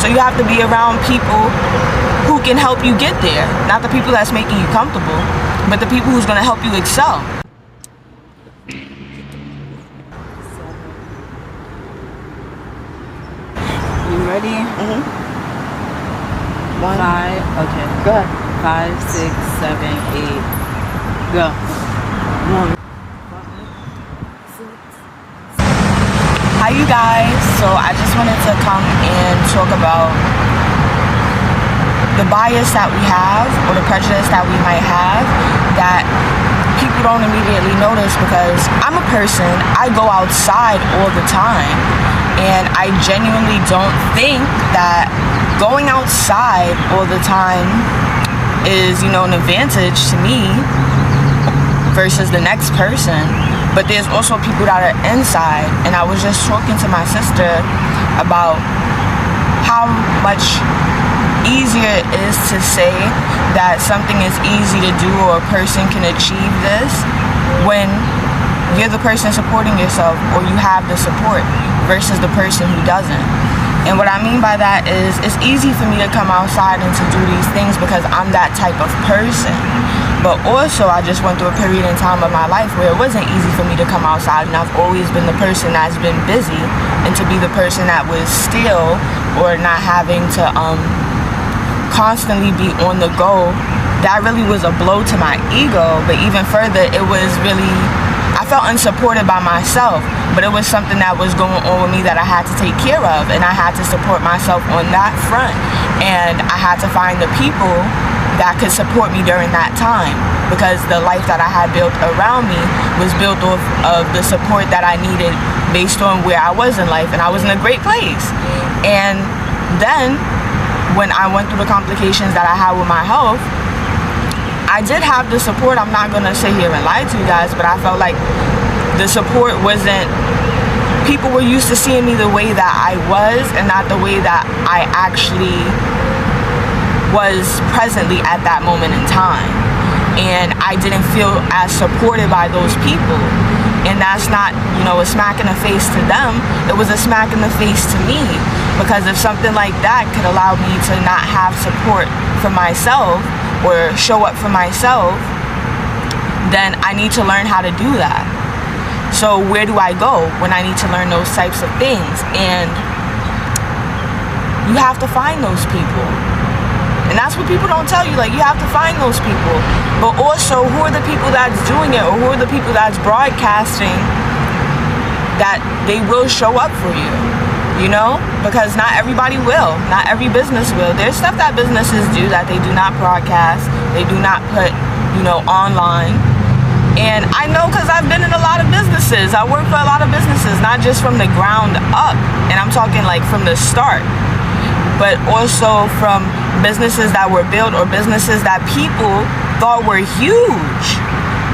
So you have to be around people who can help you get there. Not the people that's making you comfortable, but the people who's going to help you excel. You ready? Mm-hmm. 5, okay. Go ahead. 5, 6, 7, 8. Go. 1. Hi you guys. So I just wanted to come and talk about the bias that we have, or the prejudice that we might have, that people don't immediately notice, because I'm a person, I go outside all the time, and I genuinely don't think that going outside all the time is, you know, an advantage to me versus the next person. But there's also people that are inside, and I was just talking to my sister about how much easier it is to say that something is easy to do, or a person can achieve this, when you're the person supporting yourself, or you have the support, versus the person who doesn't. And what I mean by that is, it's easy for me to come outside and to do these things because I'm that type of person. But also, I just went through a period in time of my life where it wasn't easy for me to come outside, and I've always been the person that's been busy, and to be the person that was still, or not having to constantly be on the go, that really was a blow to my ego. But even further, it was really, I felt unsupported by myself, but it was something that was going on with me that I had to take care of, and I had to support myself on that front, and I had to find the people that could support me during that time, because the life that I had built around me was built off of the support that I needed based on where I was in life, and I was in a great place. And then when I went through the complications that I had with my health, I did have the support. I'm not gonna sit here and lie to you guys, but I felt like the support wasn't, people were used to seeing me the way that I was, and not the way that I actually was presently at that moment in time. And I didn't feel as supported by those people. And that's not, you know, a smack in the face to them. It was a smack in the face to me, because if something like that could allow me to not have support for myself, or show up for myself, then I need to learn how to do that. So where do I go when I need to learn those types of things? And you have to find those people. And that's what people don't tell you. Like, you have to find those people. But also, who are the people that's doing it, or who are the people that's broadcasting that they will show up for you? You know? Because not everybody will. Not every business will. There's stuff that businesses do that they do not broadcast. They do not put, you know, online. And I know, because I've been in a lot of businesses. I work for a lot of businesses, not just from the ground up. And I'm talking like from the start, but also from businesses that were built, or businesses that people thought were huge.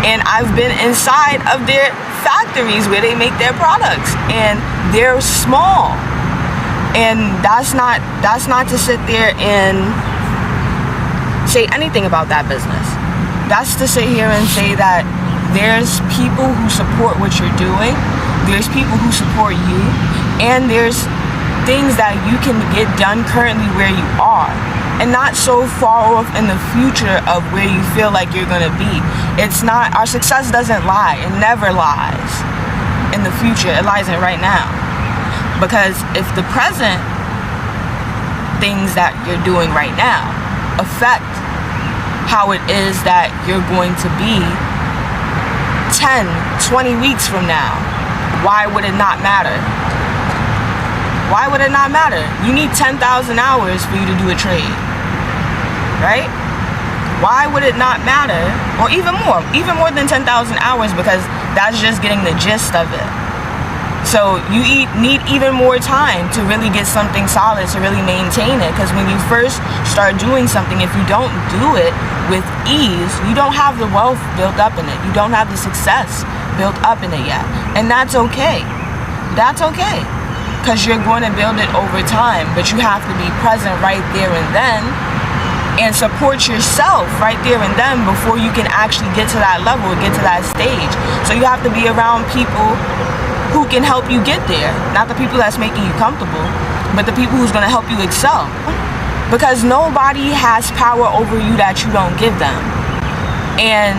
And I've been inside of their factories where they make their products, and they're small. And that's not to sit there and say anything about that business. That's to sit here and say that there's people who support what you're doing, there's people who support you, and there's things that you can get done currently where you are, and not so far off in the future of where you feel like you're gonna be. It's not, our success doesn't lie. It never lies in the future. It lies in right now. Because if the present things that you're doing right now affect how it is that you're going to be 10, 20 weeks from now, why would it not matter? Why would it not matter? You need 10,000 hours for you to do a trade, right? Why would it not matter? Or even more than 10,000 hours, because that's just getting the gist of it. So you need even more time to really get something solid, to really maintain it. Because when you first start doing something, if you don't do it with ease, you don't have the wealth built up in it. You don't have the success built up in it yet. And that's okay. That's okay. Because you're going to build it over time. But you have to be present right there and then, and support yourself right there and then, before you can actually get to that level, get to that stage. So you have to be around people who can help you get there, not the people that's making you comfortable. but the people who's going to help you excel. Because nobody has power over you that you don't give them. And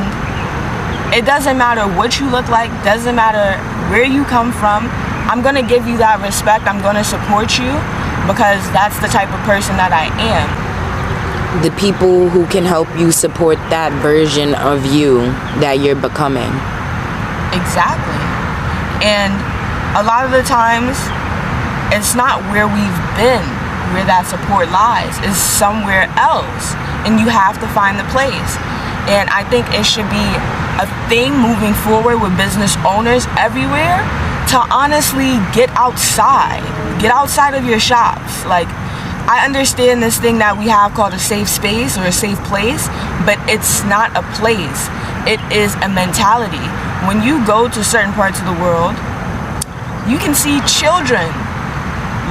it doesn't matter what you look like, doesn't matter where you come from. I'm going to give you that respect. I'm going to support you because that's the type of person that I am. The people who can help you support that version of you that you're becoming. Exactly. And a lot of the times, it's not where we've been where that support lies. It's somewhere else. And you have to find the place. And I think it should be a thing moving forward with business owners everywhere to honestly get outside of your shops. Like, I understand this thing that we have called a safe space or a safe place, but it's not a place. It is a mentality. When you go to certain parts of the world, you can see children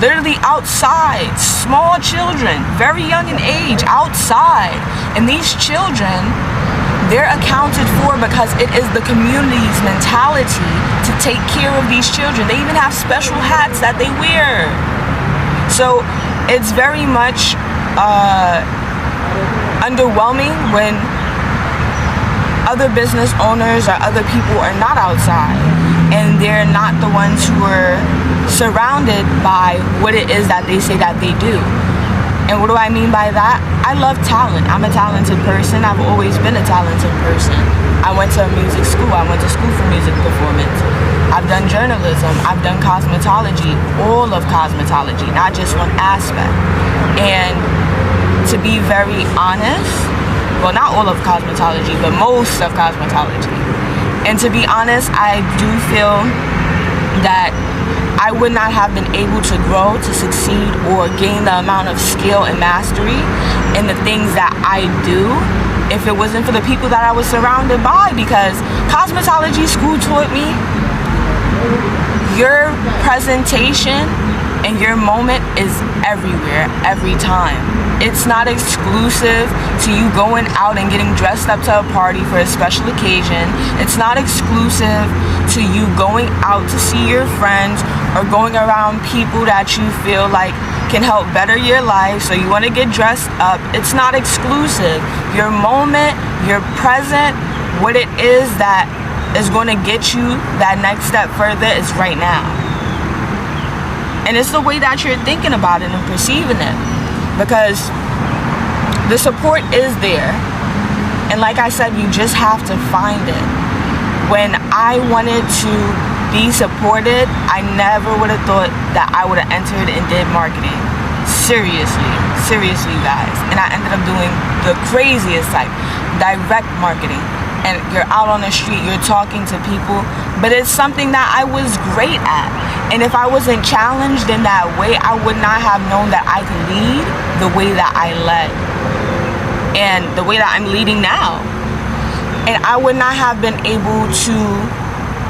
literally outside, small children, very young in age, outside. And these children, they're accounted for because it is the community's mentality to take care of these children. They even have special hats that they wear. So it's very much underwhelming when other business owners or other people are not outside and they're not the ones who are surrounded by what it is that they say that they do. And what do I mean by that? I love talent. I'm a talented person. I've always been a talented person. I went to music school. I went to school for music performance. I've done journalism. I've done cosmetology, all of cosmetology, not just one aspect. And to be very honest, well, not all of cosmetology, but most of cosmetology. And to be honest, I do feel that I would not have been able to grow, to succeed, or gain the amount of skill and mastery in the things that I do if it wasn't for the people that I was surrounded by. Because cosmetology school taught me your presentation and your moment is everywhere, every time. It's not exclusive to you going out and getting dressed up to a party for a special occasion. It's not exclusive to you going out to see your friends or going around people that you feel like can help better your life, so you want to get dressed up. It's not exclusive. Your moment, your present, what it is that is going to get you that next step further is right now. And it's the way that you're thinking about it and perceiving it. Because the support is there. And like I said, you just have to find it. When I wanted to be supported, I never would have thought that I would have entered and did marketing. Seriously, guys. And I ended up doing the craziest type, direct marketing. And you're out on the street, you're talking to people, but it's something that I was great at. And if I wasn't challenged in that way, I would not have known that I could lead the way that I led and the way that I'm leading now. And I would not have been able to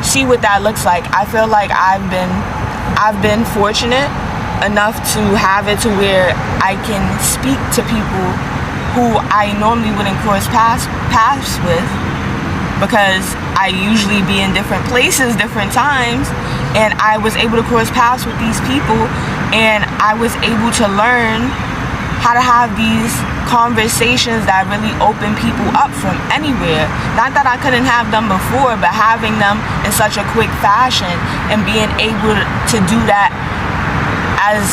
see what that looks like. I feel like I've been fortunate enough to have it to where I can speak to people who I normally wouldn't cross paths with, because I usually be in different places, different times, and I was able to cross paths with these people, and I was able to learn how to have these conversations that really open people up from anywhere. Not that I couldn't have them before, but having them in such a quick fashion and being able to do that as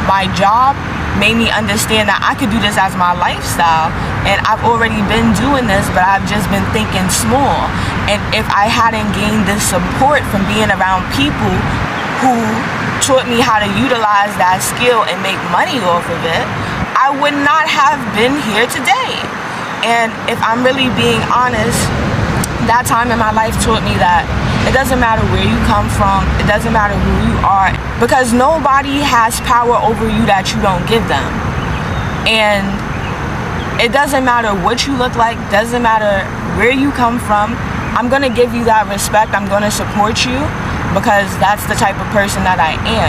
my job made me understand that I could do this as my lifestyle. And I've already been doing this, but I've just been thinking small. And if I hadn't gained this support from being around people who taught me how to utilize that skill and make money off of it, I would not have been here today. And if I'm really being honest, that time in my life taught me that it doesn't matter where you come from, it doesn't matter who you are, because nobody has power over you that you don't give them. And it doesn't matter what you look like, doesn't matter where you come from. I'm going to give you that respect. I'm going to support you because that's the type of person that I am.